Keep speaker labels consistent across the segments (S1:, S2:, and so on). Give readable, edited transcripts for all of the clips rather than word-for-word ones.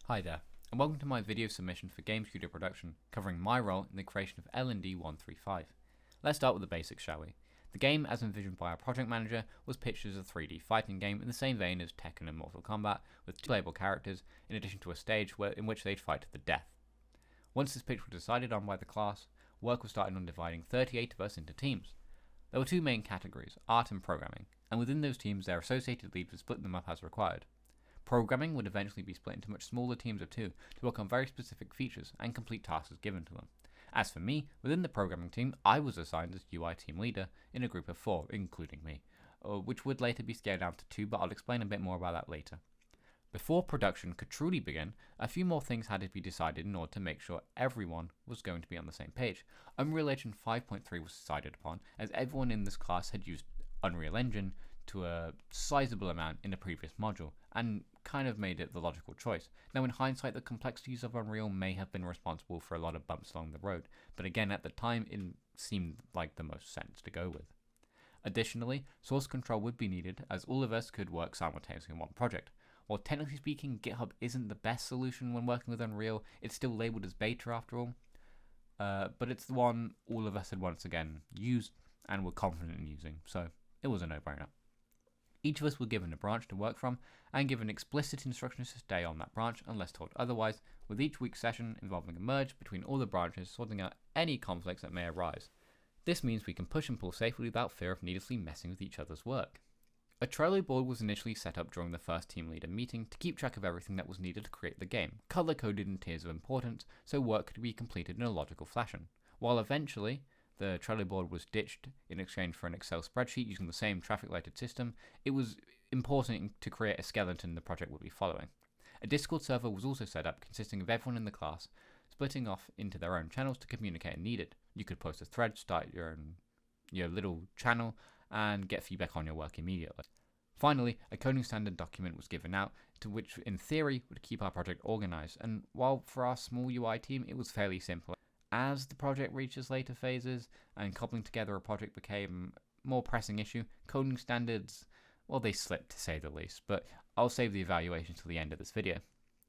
S1: Hi there, and welcome to my video submission for Game Studio Production, covering my role in the creation of LND 135. Let's start with the basics, shall we? The game, as envisioned by our project manager, was pitched as a 3D fighting game in the same vein as Tekken and Mortal Kombat, with two playable characters, in addition to a stage in which they'd fight to the death. Once this pitch was decided on by the class, work was started on dividing 38 of us into teams. There were two main categories, art and programming, and within those teams their associated leads would split them up as required. Programming would eventually be split into much smaller teams of two to work on very specific features and complete tasks given to them. As for me, within the programming team, I was assigned as UI team leader in a group of 4, including me, which would later be scaled down to 2, but I'll explain a bit more about that later. Before production could truly begin, a few more things had to be decided in order to make sure everyone was going to be on the same page. Unreal Engine 5.3 was decided upon, as everyone in this class had used Unreal Engine to a sizable amount in a previous module, and kind of made it the logical choice. Now in hindsight, the complexities of Unreal may have been responsible for a lot of bumps along the road, but again at the time it seemed like the most sense to go with. Additionally, source control would be needed, as all of us could work simultaneously on one project. While technically speaking, GitHub isn't the best solution when working with Unreal, it's still labelled as beta after all, but it's the one all of us had once again used and were confident in using, so it was a no-brainer. Each of us were given a branch to work from and given explicit instructions to stay on that branch unless told otherwise, with each week's session involving a merge between all the branches, sorting out any conflicts that may arise. This means we can push and pull safely without fear of needlessly messing with each other's work. A Trello board was initially set up during the first team leader meeting to keep track of everything that was needed to create the game, color coded in tiers of importance so work could be completed in a logical fashion, while eventually the Trello board was ditched in exchange for an Excel spreadsheet using the same traffic lighted system. It was important to create a skeleton the project would be following. A Discord server was also set up consisting of everyone in the class splitting off into their own channels to communicate when needed. You could post a thread, start your little channel, and get feedback on your work immediately. Finally, a coding standard document was given out, to which in theory would keep our project organized, and while for our small UI team it was fairly simple, as the project reaches later phases and cobbling together a project became a more pressing issue, coding standards, well, they slipped to say the least, but I'll save the evaluation till the end of this video.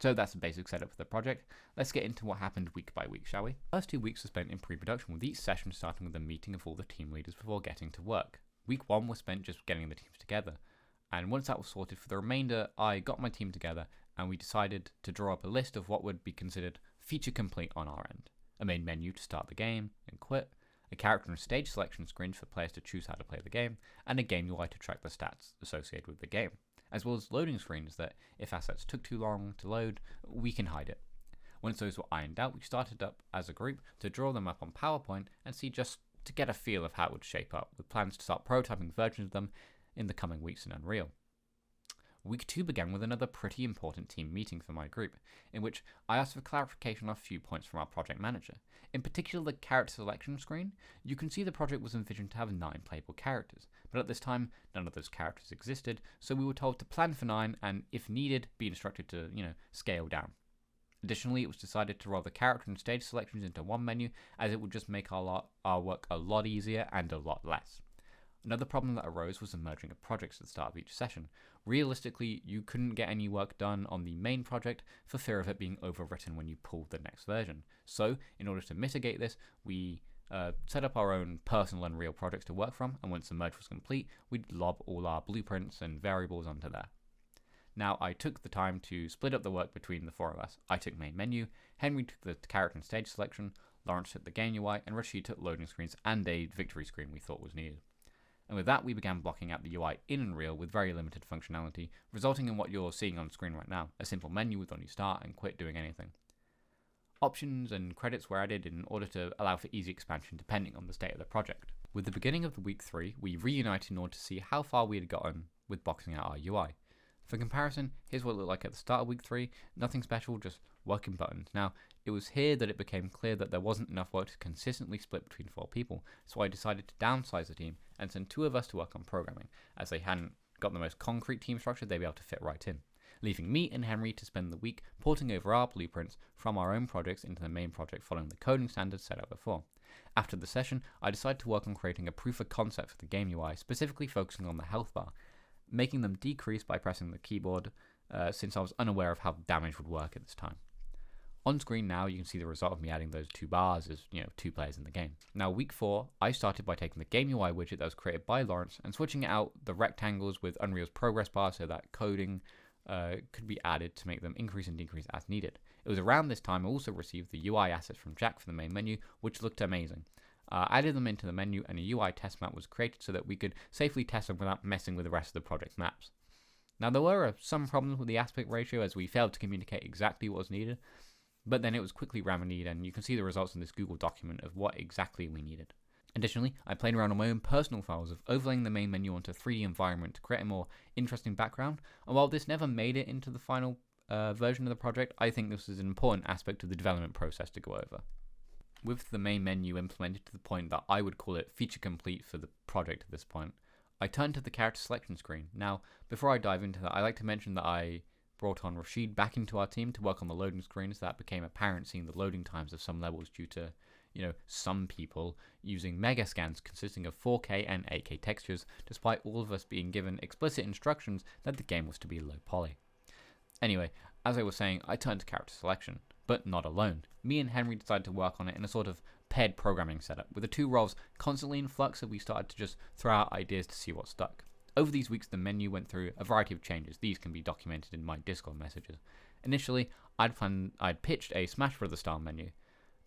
S1: So that's the basic setup for the project. Let's get into what happened week by week, shall we? The first 2 weeks were spent in pre-production, with each session starting with a meeting of all the team leaders before getting to work. Week 1 was spent just getting the teams together, and once that was sorted, for the remainder I got my team together and we decided to draw up a list of what would be considered feature complete on our end. A main menu to start the game and quit, a character and stage selection screens for players to choose how to play the game, and a game UI to track the stats associated with the game, as well as loading screens that, if assets took too long to load, we can hide it. Once those were ironed out, we started up as a group to draw them up on PowerPoint and see just to get a feel of how it would shape up, with plans to start prototyping versions of them in the coming weeks in Unreal. Week 2 began with another pretty important team meeting for my group, in which I asked for clarification on a few points from our project manager. In particular, the character selection screen. You can see the project was envisioned to have 9 playable characters, but at this time, none of those characters existed, so we were told to plan for 9 and, if needed, be instructed to, scale down. Additionally, it was decided to roll the character and stage selections into one menu, as it would just make our work a lot easier and a lot less. Another problem that arose was the merging of projects at the start of each session. Realistically, you couldn't get any work done on the main project for fear of it being overwritten when you pulled the next version. So, in order to mitigate this, we set up our own personal Unreal projects to work from, and once the merge was complete, we'd lob all our blueprints and variables onto there. Now, I took the time to split up the work between the 4 of us. I took main menu, Henry took the character and stage selection, Lawrence took the game UI, and Rashid took loading screens and a victory screen we thought was needed. And with that, we began blocking out the UI in Unreal with very limited functionality, resulting in what you're seeing on screen right now, a simple menu with only start and quit doing anything. Options and credits were added in order to allow for easy expansion depending on the state of the project. With the beginning of the week 3, we reunited in order to see how far we had gotten with boxing out our UI. For comparison, here's what it looked like at the start of week 3, nothing special, just working buttons. Now, it was here that it became clear that there wasn't enough work to consistently split between 4 people, so I decided to downsize the team and send 2 of us to work on programming, as they hadn't got the most concrete team structure they'd be able to fit right in, leaving me and Henry to spend the week porting over our blueprints from our own projects into the main project following the coding standards set out before. After the session, I decided to work on creating a proof of concept for the game UI, specifically focusing on the health bar, making them decrease by pressing the keyboard since I was unaware of how damage would work at this time. On screen now, you can see the result of me adding those 2 bars as, 2 players in the game. Now, week 4, I started by taking the Game UI widget that was created by Lawrence and switching out the rectangles with Unreal's progress bar so that coding could be added to make them increase and decrease as needed. It was around this time I also received the UI assets from Jack for the main menu, which looked amazing. I added them into the menu and a UI test map was created so that we could safely test them without messing with the rest of the project's maps. Now, there were some problems with the aspect ratio as we failed to communicate exactly what was needed, but then it was quickly remedied and you can see the results in this Google document of what exactly we needed. Additionally, I played around on my own personal files of overlaying the main menu onto a 3D environment to create a more interesting background, and while this never made it into the final version of the project, I think this is an important aspect of the development process to go over. With the main menu implemented to the point that I would call it feature complete for the project at this point, I turned to the character selection screen. Now, before I dive into that, I'd like to mention that I brought on Rashid back into our team to work on the loading screens. That became apparent seeing the loading times of some levels due to, some people using mega scans consisting of 4K and 8K textures, despite all of us being given explicit instructions that the game was to be low poly. Anyway, as I was saying, I turned to character selection, but not alone. Me and Henry decided to work on it in a sort of paired programming setup, with the 2 roles constantly in flux, so we started to just throw out ideas to see what stuck. Over these weeks, the menu went through a variety of changes. These can be documented in my Discord messages. Initially, I'd pitched a Smash Bros. Style menu,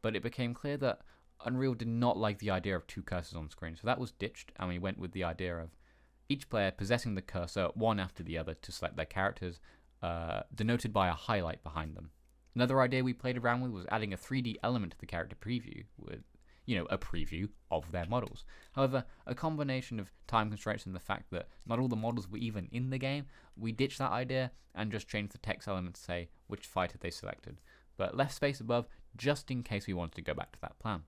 S1: but it became clear that Unreal did not like the idea of 2 cursors on screen, so that was ditched, and we went with the idea of each player possessing the cursor one after the other to select their characters, denoted by a highlight behind them. Another idea we played around with was adding a 3D element to the character preview, with a preview of their models. However, a combination of time constraints and the fact that not all the models were even in the game, we ditched that idea and just changed the text element to say which fighter they selected, but left space above just in case we wanted to go back to that plan.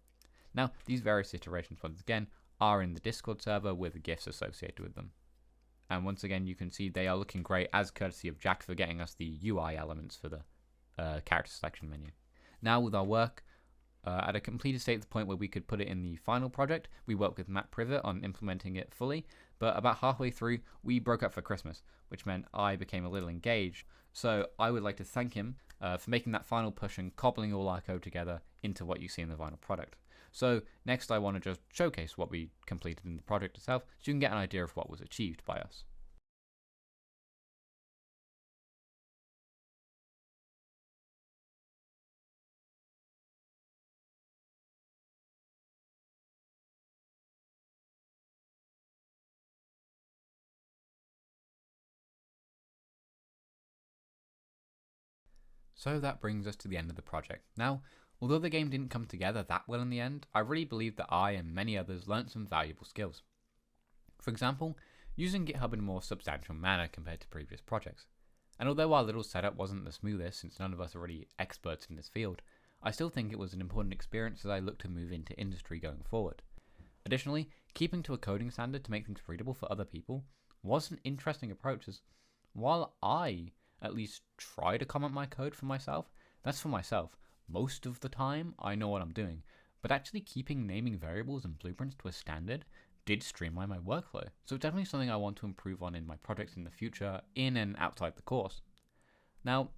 S1: Now, these various iterations, once again, are in the Discord server with the GIFs associated with them. And once again, you can see they are looking great as courtesy of Jack for getting us the UI elements for the character selection menu. Now, with our work at a completed state, to the point where we could put it in the final project, we worked with Matt Privet on implementing it fully, but about halfway through, we broke up for Christmas, which meant I became a little engaged. So I would like to thank him for making that final push and cobbling all our code together into what you see in the final product. So next I want to just showcase what we completed in the project itself so you can get an idea of what was achieved by us. So that brings us to the end of the project. Now, although the game didn't come together that well in the end, I really believe that I and many others learnt some valuable skills. For example, using GitHub in a more substantial manner compared to previous projects. And although our little setup wasn't the smoothest since none of us are really experts in this field, I still think it was an important experience as I look to move into industry going forward. Additionally, keeping to a coding standard to make things readable for other people was an interesting approach, as while I at least try to comment my code for myself, that's for myself. Most of the time, I know what I'm doing, but actually keeping naming variables and blueprints to a standard did streamline my workflow. So it's definitely something I want to improve on in my projects in the future, in and outside the course. Now,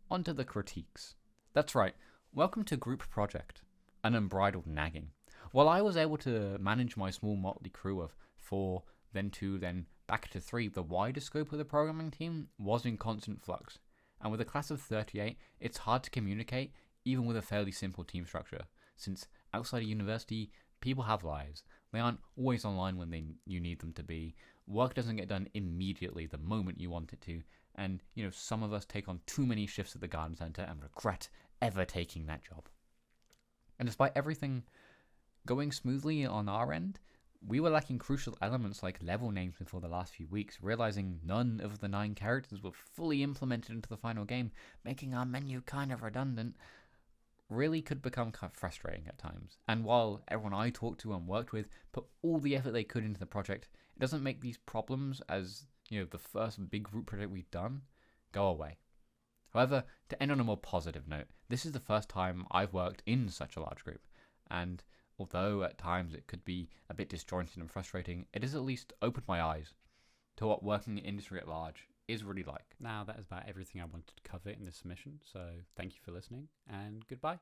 S1: onto the critiques. That's right, welcome to Group Project, an unbridled nagging. While I was able to manage my small motley crew of 4, then 2, then back to 3, the wider scope of the programming team was in constant flux. And with a class of 38, it's hard to communicate even with a fairly simple team structure, since outside of university, people have lives. They aren't always online when you need them to be. Work doesn't get done immediately the moment you want it to, and some of us take on too many shifts at the garden centre and regret ever taking that job. And despite everything going smoothly on our end, we were lacking crucial elements like level names before the last few weeks, realizing none of the 9 characters were fully implemented into the final game, making our menu kind of redundant, really could become kind of frustrating at times. And while everyone I talked to and worked with put all the effort they could into the project, it doesn't make these problems, as the first big group project we've done, go away. However, to end on a more positive note, this is the first time I've worked in such a large group, and although at times it could be a bit disjointed and frustrating, it has at least opened my eyes to what working in industry at large is really like.
S2: Now that is about everything I wanted to cover in this submission, so thank you for listening, and goodbye.